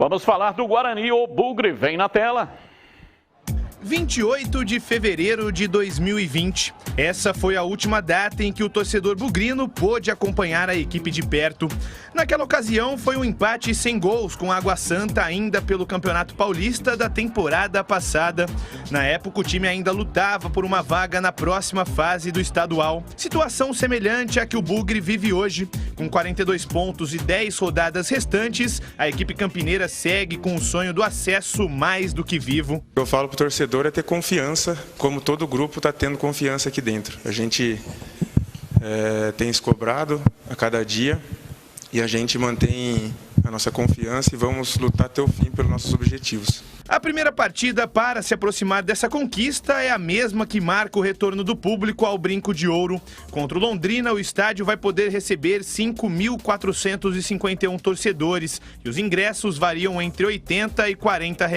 Vamos falar do Guarani. O Bugre vem na tela. 28 de fevereiro de 2020. Essa foi a última data em que o torcedor bugrino pôde acompanhar a equipe de perto. Naquela ocasião foi um empate sem gols com Água Santa ainda pelo Campeonato Paulista da temporada passada. Na época o time ainda lutava por uma vaga na próxima fase do estadual. Situação semelhante à que o Bugre vive hoje. Com 42 pontos e 10 rodadas restantes, a equipe campineira segue com o sonho do acesso mais do que vivo. Eu falo pro torcedor é ter confiança, como todo grupo está tendo confiança aqui dentro. A gente tem se cobrado a cada dia e a gente mantém a nossa confiança e vamos lutar até o fim pelos nossos objetivos. A primeira partida para se aproximar dessa conquista é a mesma que marca o retorno do público ao Brinco de Ouro. Contra o Londrina, o estádio vai poder receber 5.451 torcedores e os ingressos variam entre R$ 80 e R$ 40.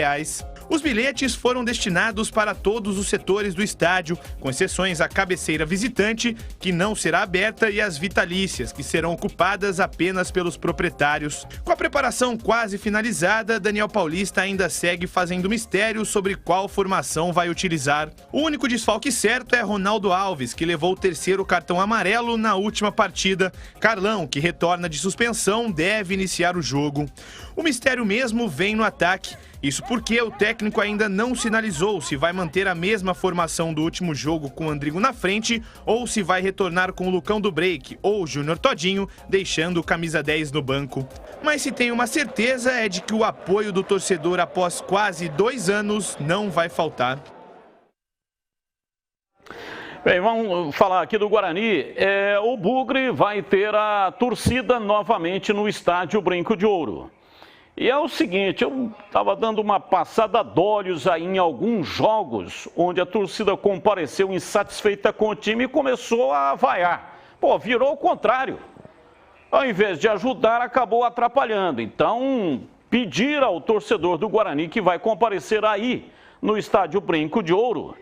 Os bilhetes foram destinados para todos os setores do estádio, com exceções à cabeceira visitante, que não será aberta, e as vitalícias, que serão ocupadas apenas pelos proprietários. Com a preparação quase finalizada, Daniel Paulista ainda segue fazendo mistério sobre qual formação vai utilizar. O único desfalque certo é Ronaldo Alves, que levou o terceiro cartão amarelo na última partida. Carlão, que retorna de suspensão, deve iniciar o jogo. O mistério mesmo vem no ataque. Isso porque o técnico ainda não sinalizou se vai manter a mesma formação do último jogo com o Andrigo na frente ou se vai retornar com o Lucão do Break ou o Júnior Todinho, deixando o camisa 10 no banco. Mas se tem uma certeza é de que o apoio do torcedor após quase 2 anos não vai faltar. Bem, vamos falar aqui do Guarani. O Bugre vai ter a torcida novamente no estádio Brinco de Ouro. E é o seguinte, eu estava dando uma passada de olhos aí em alguns jogos onde a torcida compareceu insatisfeita com o time e começou a vaiar. Pô, virou o contrário. Ao invés de ajudar, acabou atrapalhando. Então, pedir ao torcedor do Guarani que vai comparecer aí no estádio Brinco de Ouro,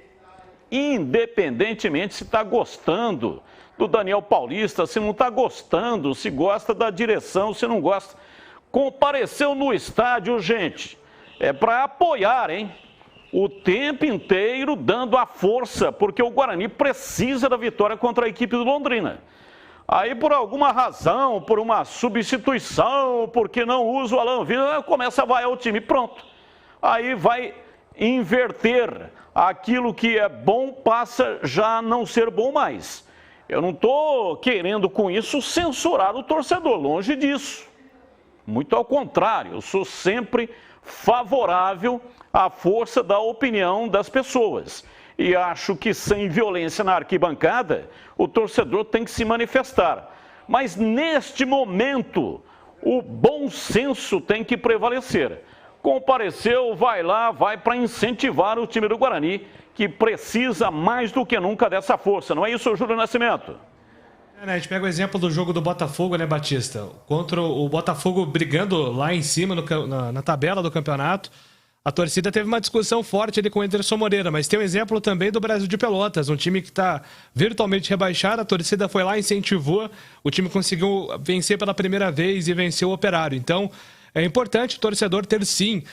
independentemente se está gostando do Daniel Paulista, se não está gostando, se gosta da direção, se não gosta. Compareceu no estádio, gente, é para apoiar, hein? O tempo inteiro dando a força, porque o Guarani precisa da vitória contra a equipe do Londrina. Aí, por alguma razão, por uma substituição, porque não usa o Alan Villa, começa a vaiar o time, pronto. Aí vai inverter, aquilo que é bom passa já a não ser bom mais. Eu não estou querendo com isso censurar o torcedor, longe disso. Muito ao contrário, eu sou sempre favorável à força da opinião das pessoas. E acho que sem violência na arquibancada, o torcedor tem que se manifestar. Mas neste momento, o bom senso tem que prevalecer. Compareceu, vai lá, vai para incentivar o time do Guarani, que precisa mais do que nunca dessa força. Não é isso, Júlio Nascimento? A gente pega o exemplo do jogo do Botafogo, né, Batista? Contra o Botafogo brigando lá em cima na tabela do campeonato. A torcida teve uma discussão forte ali com o Anderson Moreira, mas tem um exemplo também do Brasil de Pelotas, um time que está virtualmente rebaixado, a torcida foi lá, incentivou, o time conseguiu vencer pela primeira vez e venceu o Operário. Então, é importante o torcedor ter sim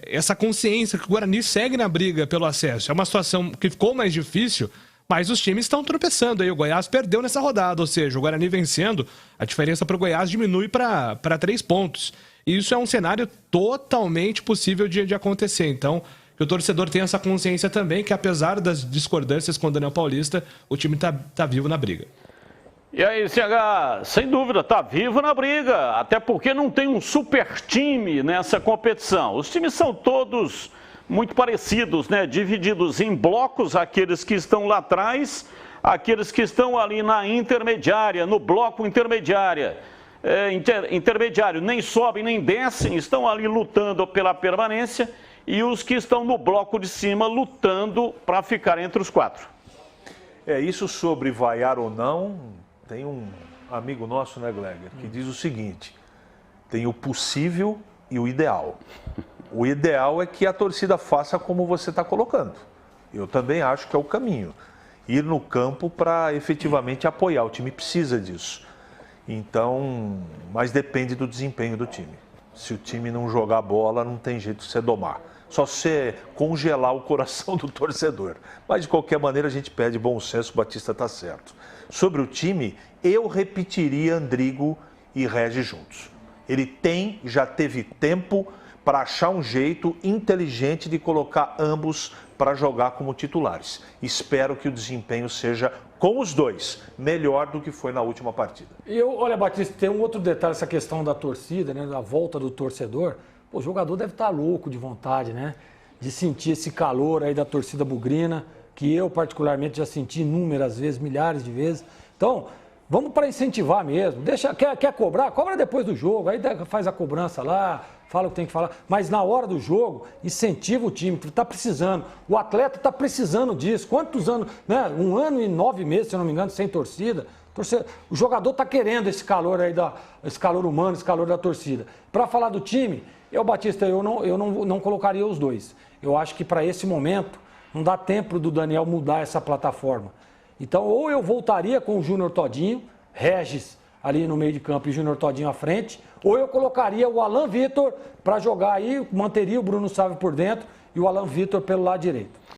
essa consciência que o Guarani segue na briga pelo acesso. É uma situação que ficou mais difícil, mas os times estão tropeçando aí. O Goiás perdeu nessa rodada, ou seja, o Guarani vencendo, a diferença para o Goiás diminui para 3 pontos. E isso é um cenário totalmente possível de acontecer. Então, que o torcedor tenha essa consciência também, que apesar das discordâncias com o Daniel Paulista, o time tá vivo na briga. E aí, CH, sem dúvida, está vivo na briga, até porque não tem um super time nessa competição. Os times são todos muito parecidos, né? Divididos em blocos, aqueles que estão lá atrás, aqueles que estão ali na intermediária, no bloco intermediário, nem sobem nem descem, estão ali lutando pela permanência, e os que estão no bloco de cima lutando para ficar entre os 4. Isso sobre vaiar ou não, tem um amigo nosso, né, Gleger, que diz o seguinte: tem o possível e o ideal. O ideal é que a torcida faça como você está colocando. Eu também acho que é o caminho. Ir no campo para efetivamente apoiar. O time precisa disso. Então, mas depende do desempenho do time. Se o time não jogar bola, não tem jeito de você domar. Só você congelar o coração do torcedor. Mas, de qualquer maneira, a gente pede bom senso, o Batista está certo. Sobre o time, eu repetiria Andrigo e Regis juntos. Ele já teve tempo para achar um jeito inteligente de colocar ambos para jogar como titulares. Espero que o desempenho seja, com os dois, melhor do que foi na última partida. Olha, Batista, tem um outro detalhe, essa questão da torcida, né, da volta do torcedor. Pô, o jogador deve estar louco de vontade, né? De sentir esse calor aí da torcida bugrina, que eu particularmente já senti inúmeras vezes, milhares de vezes. Então, vamos para incentivar mesmo. Quer cobrar? Cobra depois do jogo. Aí faz a cobrança lá, fala o que tem que falar. Mas na hora do jogo, incentiva o time. Está precisando. O atleta está precisando disso. Quantos anos? Né? 1 ano e 9 meses, se eu não me engano, sem torcida. O jogador está querendo esse calor aí, esse calor humano, esse calor da torcida. Para falar do time, Batista, eu não colocaria os dois. Eu acho que para esse momento não dá tempo do Daniel mudar essa plataforma. Então, ou eu voltaria com o Júnior Todinho, Regis ali no meio de campo e Júnior Todinho à frente, ou eu colocaria o Alan Vitor para jogar aí, manteria o Bruno Sávio por dentro e o Alan Vitor pelo lado direito.